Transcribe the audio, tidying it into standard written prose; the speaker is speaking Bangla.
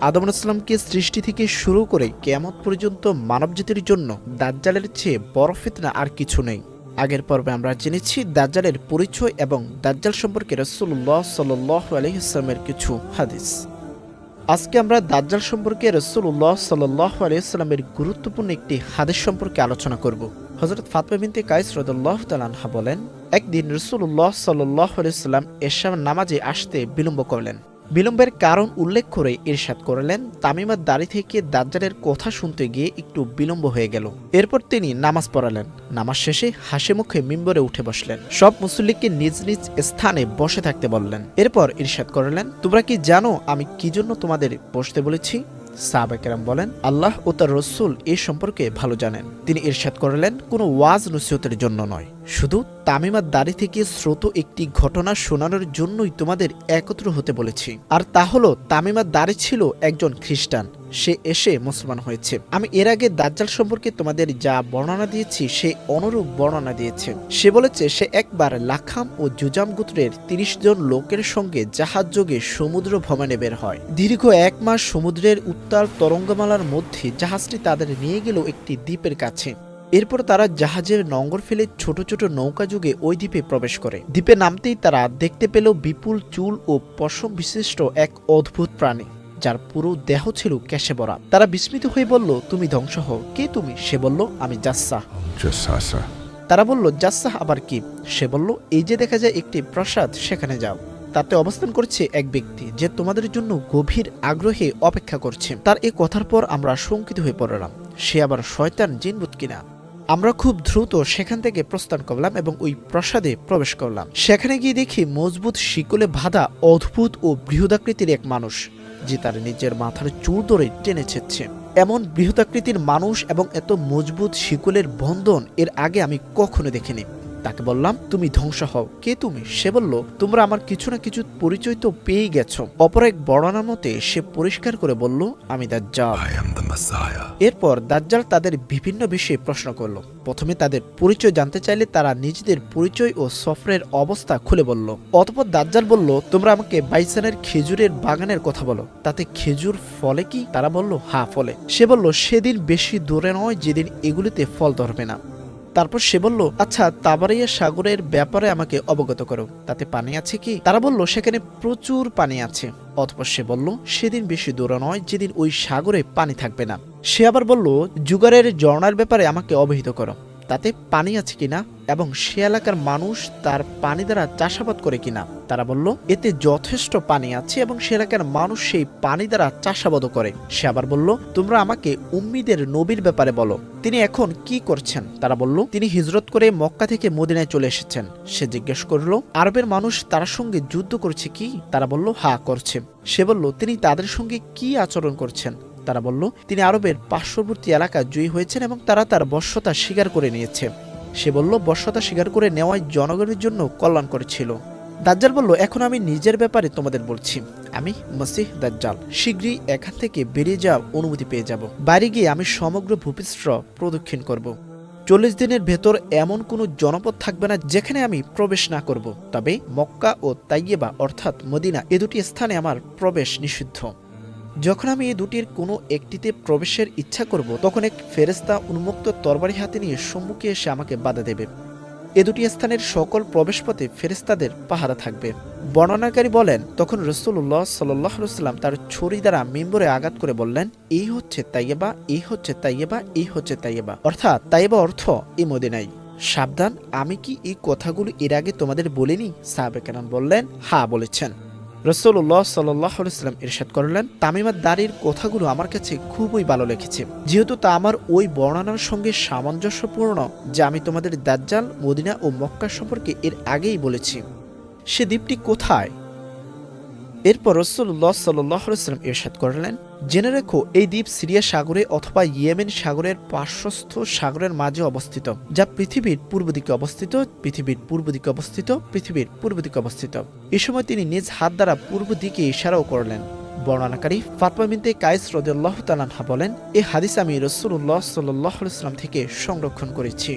আদম আলাইহিস সালামকে সৃষ্টি থেকে শুরু করে কিয়ামত পর্যন্ত মানবজাতির জন্য দাজ্জালের চেয়ে বড় ফিতনা আর কিছু নেই। আগের পর্বে আমরা জেনেছি দাজ্জালের পরিচয় এবং দাজ্জাল সম্পর্কে রাসূলুল্লাহ সাল্লাল্লাহু আলাইহি ওয়াসাল্লামের কিছু হাদিস। আজকে আমরা দাজ্জাল সম্পর্কে রাসূলুল্লাহ সাল্লাল্লাহু আলাইহি ওয়াসাল্লামের গুরুত্বপূর্ণ একটি হাদিস সম্পর্কে আলোচনা করব। হযরত ফাতিমা বিনতে কায়েস রাদিয়াল্লাহু তাআলা আনহা বলেন, একদিন রাসূলুল্লাহ সাল্লাল্লাহু আলাইহি ওয়াসাল্লাম এশার নামাজে আসতে বিলম্ব করলেন। বিলম্বের কারণ উল্লেখ করে ইরশাদ করলেন, তামিমার দাড়ি থেকে দাজ্জালের কথা শুনতে গিয়ে একটু বিলম্ব হয়ে গেল। এরপর তিনি নামাজ পড়ালেন। নামাজ শেষে হাসি মুখে মিম্বরে উঠে বসলেন। সব মুসল্লিকে নিজ নিজ স্থানে বসে থাকতে বললেন। এরপর ইরশাদ করলেন, তোমরা কি জানো আমি কি জন্য তোমাদের বসতে বলেছি? সাহাবায়ে কেরাম বলেন, আল্লাহ ও তার রাসূল এ সম্পর্কে ভালো জানেন। তিনি ইরশাদ করলেন, কোনো ওয়াজ নসিহতের জন্য নয়, শুধু তামিমার দাড়ি থেকে স্রোত একটি ঘটনা শোনানোর জন্যই তোমাদের একত্র হতে বলেছি। আর তা হলো, তামিমার দাড়ি ছিল একজন খ্রিস্টান, সে এসে মুসলমান হয়েছে। আমি এর আগে দাজ্জাল সম্পর্কে তোমাদের যা বর্ণনা দিয়েছি সে অনুরূপ বর্ণনা দিয়েছে। সে বলেছে সে একবার লাখাম ও জুজাম গোত্রের ৩০ জন লোকের সঙ্গে জাহাজ যোগে সমুদ্র ভ্রমণে বের হয়। দীর্ঘ ১ মাস সমুদ্রের উত্তাল তরঙ্গমালার মধ্যে জাহাজটি তাদের নিয়ে গেল একটি দ্বীপের কাছে। এরপর তারা জাহাজের নোঙর ফেলে ছোট ছোট নৌকা যুগে ওই দ্বীপে প্রবেশ করে। দ্বীপে নামতেই তারা দেখতে পেল বিপুল চুল ও পশম বিশিষ্ট এক অদ্ভুত প্রাণী, যার পুরো দেহ ছিল কেশে ভরা। তারা বিস্মিত হয়ে বলল, তুমি ধ্বংস হও। কে তুমি? সে বলল, আমি জাসসাহ। তারা বলল, জাসসাহ আবার কি? সে বলল, এই যে দেখা যায় একটি প্রাসাদ, সেখানে যাও। তাতে অবস্থান করছে এক ব্যক্তি যে তোমাদের জন্য গভীর আগ্রহে অপেক্ষা করছে। তার এ কথার পর আমরা শঙ্কিত হয়ে পড়লাম, সে আবার শয়তান জিনভূত কিনা। আমরা খুব দ্রুত সেখান থেকে প্রস্থান করলাম এবং ওই প্রাসাদে প্রবেশ করলাম। সেখানে গিয়ে দেখি মজবুত শিকলে বাঁধা অদ্ভুত ও বৃহদাকৃতির এক মানুষ, যে তার নিজের মাথার চুল ধরে টেনে ছেড়ছে। এমন বৃহদাকৃতির মানুষ এবং এত মজবুত শিকলের বন্ধন এর আগে আমি কখনো দেখিনি। তাকে বললাম, তুমি ধ্বংস হও। কে তুমি? সে বলল, তোমরা আমার কিছু না কিছু পরিচয় তো পেয়ে গেছো। অপর এক বর্ণনার মতে সে পরিষ্কার করে বলল, আমি দাজ্জাল। এরপর দাজ্জাল তাদের বিভিন্ন বিষয়ে প্রশ্ন করল। প্রথমে তাদের পরিচয় জানতে চাইলে তারা নিজেদের পরিচয় ও সফরের অবস্থা খুলে বলল। অতঃপর দাজ্জাল বলল, তোমরা আমাকে বাইসানের খেজুরের বাগানের কথা বলো, তাতে খেজুর ফলে কি? তারা বলল, হ্যাঁ ফলে। সে বলল, সেদিন বেশি দূরে নয় যেদিন এগুলিতে ফল ধরবে না। তারপর সে বলল, আচ্ছা তাবারিয়া সাগরের ব্যাপারে আমাকে অবগত করো, তাতে পানি আছে কি? তারা বলল, সেখানে প্রচুর পানি আছে। অতঃপর সে বলল, সেদিন বেশি দূর নয় যেদিন ওই সাগরে পানি থাকবে না। সে আবার বলল, জুগারের ঝর্ণার ব্যাপারে আমাকে অবহিত করো, তাতে পানি আছে কিনা এবং সে এলাকার মানুষ তার পানি দ্বারা চাষাবাদ করে কিনা। তারা বলল, এতে যথেষ্ট পানি আছে এবং সে এলাকার মানুষ সেই পানি দ্বারা চাষাবাদও করে। সে আবার বলল, তোমরা আমাকে উম্মীদের নবীর ব্যাপারে বলো, তিনি এখন কি করছেন? তারা বলল, তিনি হিজরত করে মক্কা থেকে মদিনায় চলে এসেছেন। সে জিজ্ঞেস করল, আরবের মানুষ তার সঙ্গে যুদ্ধ করছে কি? তারা বলল, হ্যাঁ করছে। সে বলল, তিনি তাদের সঙ্গে কি আচরণ করছেন? তারা বলল, তিনি আরবের পার্শ্ববর্তী এলাকা জয়ী হয়েছেন এবং তারা তার বশ্যতা স্বীকার করে নিয়েছে। সে বলল, বশ্যতা স্বীকার করে নেওয়ায় জনগণের জন্য কল্যাণ করেছিল। দাজ্জাল বলল, এখন আমি নিজের ব্যাপারে তোমাদের বলছি, আমি মসিহ দাজ্জাল। শীঘ্রই এখান থেকে বেরিয়ে যাওয়ার অনুমতি পেয়ে যাব। বাইরে গিয়ে আমি সমগ্র ভূপৃষ্ঠ প্রদক্ষিণ করব। 40 দিনের ভেতর এমন কোনো জনপদ থাকবে না যেখানে আমি প্রবেশ না করব। তবে মক্কা ও তাইয়েবা অর্থাৎ মদিনা, এ দুটি স্থানে আমার প্রবেশ নিষিদ্ধ। যখন আমি এই দুটির কোনো একটিতে প্রবেশের ইচ্ছা করব, তখন এক ফেরেশতা উন্মুক্ত তরবারি হাতে নিয়ে সম্মুখে এসে আমাকে বাধা দেবে। এ দুটি স্থানের সকল প্রবেশপথে ফেরেশতাদের পাহারা থাকবে। বর্ণনাকারী বলেন, তখন রাসূলুল্লাহ সাল্লাল্লাহু আলাইহি ওয়াসাল্লাম তার ছুরি দ্বারা মিম্বরে আঘাত করে বললেন, এই হচ্ছে তাইয়েবা, এই হচ্ছে তাইয়েবা, এই হচ্ছে তাইয়েবা। অর্থাৎ তাইয়েবা অর্থ এই মদিনাই। সাবধান, আমি কি এই কথাগুলো এর আগে তোমাদের বলিনি? সাহাবায়ে কেরাম বললেন, হ্যাঁ বলেছেন। রাসূলুল্লাহ সাল্লাল্লাহু আলাইহি ওয়াসাল্লাম ইরশাদ করলেন, তামিমার দাড়ির কথাগুলো আমার কাছে খুবই ভালো লেগেছে, যেহেতু তা আমার ওই বর্ণনার সঙ্গে সামঞ্জস্যপূর্ণ যা আমি তোমাদের দাজ্জাল, মদিনা ও মক্কা সম্পর্কে এর আগেই বলেছি। সে দ্বীপটি কোথায়? এরপর রাসূলুল্লাহ সাল্লাল্লাহু আলাইহি ওয়াসাল্লাম ইরশাদ করলেন, জেনে রেখো, এই দ্বীপ সিরিয়া সাগরে অথবা ইয়েমেন সাগরের পার্শ্বস্থ সাগরের মাঝে অবস্থিত, যা পৃথিবীর পূর্ব দিকে অবস্থিত, পৃথিবীর পূর্ব দিকে অবস্থিত, পৃথিবীর পূর্ব দিকে অবস্থিত। এ সময় তিনি নিজ হাত দ্বারা পূর্ব দিকে ইশারাও করলেন। বর্ণনাকারী ফাতিমা বিনতে কায়েস রাদিয়াল্লাহু তাআলা আনহা বলেন, এই হাদিস আমি রাসূলুল্লাহ সাল্লাল্লাহু আলাইহি ওয়াসাল্লাম থেকে সংরক্ষণ করেছি।